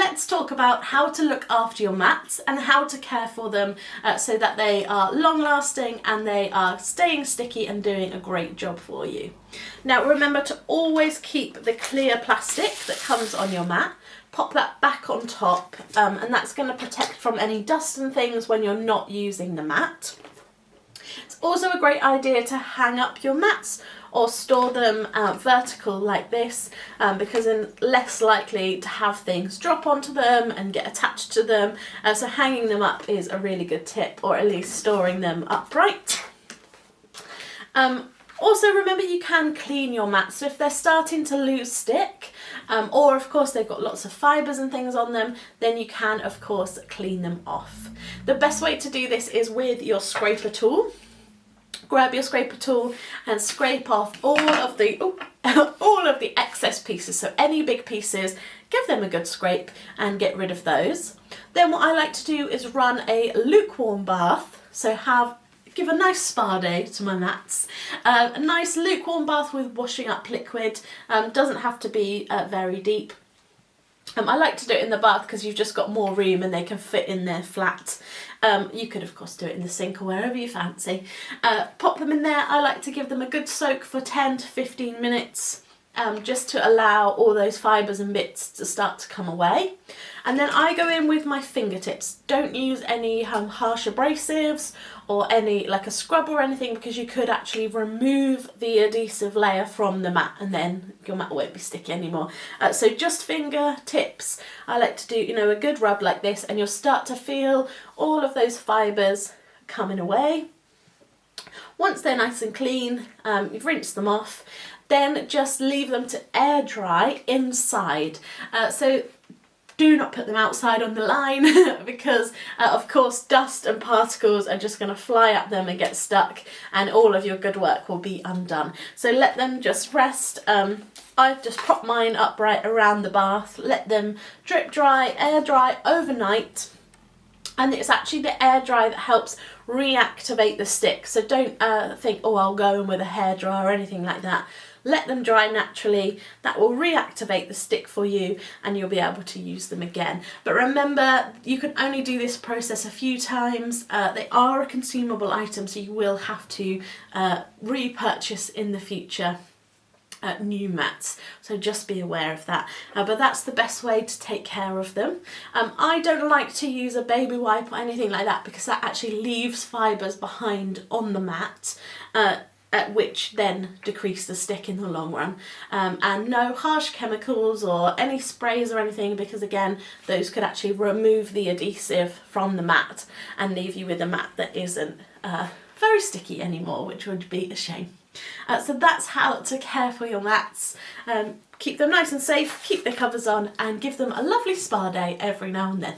let's talk about how to look after your mats and how to care for them so that they are long lasting and they are staying sticky and doing a great job for you. Now remember to always keep the clear plastic that comes on your mat, pop that back on top, and that's going to protect from any dust and things when you're not using the mat. It's also a great idea to hang up your mats or store them vertical like this, because then less likely to have things drop onto them and get attached to them. So hanging them up is a really good tip, or at least storing them upright. Also remember you can clean your mats, so if they're starting to lose stick, or of course they've got lots of fibres and things on them, then you can of course clean them off. The best way to do this is with your scraper tool. Grab your scraper tool and scrape off all of the excess pieces. So any big pieces, give them a good scrape and get rid of those. Then what I like to do is run a lukewarm bath. So give a nice spa day to my mats. A nice lukewarm bath with washing up liquid. Doesn't have to be very deep. I like to do it in the bath because you've just got more room and they can fit in there flat. You could of course do it in the sink or wherever you fancy. Pop them in there. I like to give them a good soak for 10 to 15 minutes, just to allow all those fibres and bits to start to come away. And then I go in with my fingertips. Don't use any harsh abrasives or any like a scrub or anything, because you could actually remove the adhesive layer from the mat and then your mat won't be sticky anymore. So just fingertips. I like to do, a good rub like this, and you'll start to feel all of those fibres coming away. Once they're nice and clean, you've rinsed them off, then just leave them to air dry inside. So do not put them outside on the line because of course dust and particles are just going to fly at them and get stuck, and all of your good work will be undone. So let them just rest. I've just propped mine upright around the bath, let them drip dry, air dry overnight. And it's actually the air dry that helps reactivate the stick. So don't think, oh, I'll go in with a hairdryer or anything like that. Let them dry naturally. That will reactivate the stick for you and you'll be able to use them again. But remember, you can only do this process a few times. They are a consumable item, so you will have to repurchase in the future new mats, so just be aware of that. But that's the best way to take care of them. I don't like to use a baby wipe or anything like that, because that actually leaves fibres behind on the mat, which then decrease the stick in the long run. And no harsh chemicals or any sprays or anything, because again those could actually remove the adhesive from the mat and leave you with a mat that isn't very sticky anymore, which would be a shame. So that's how to care for your mats. Keep them nice and safe, keep the covers on, and give them a lovely spa day every now and then.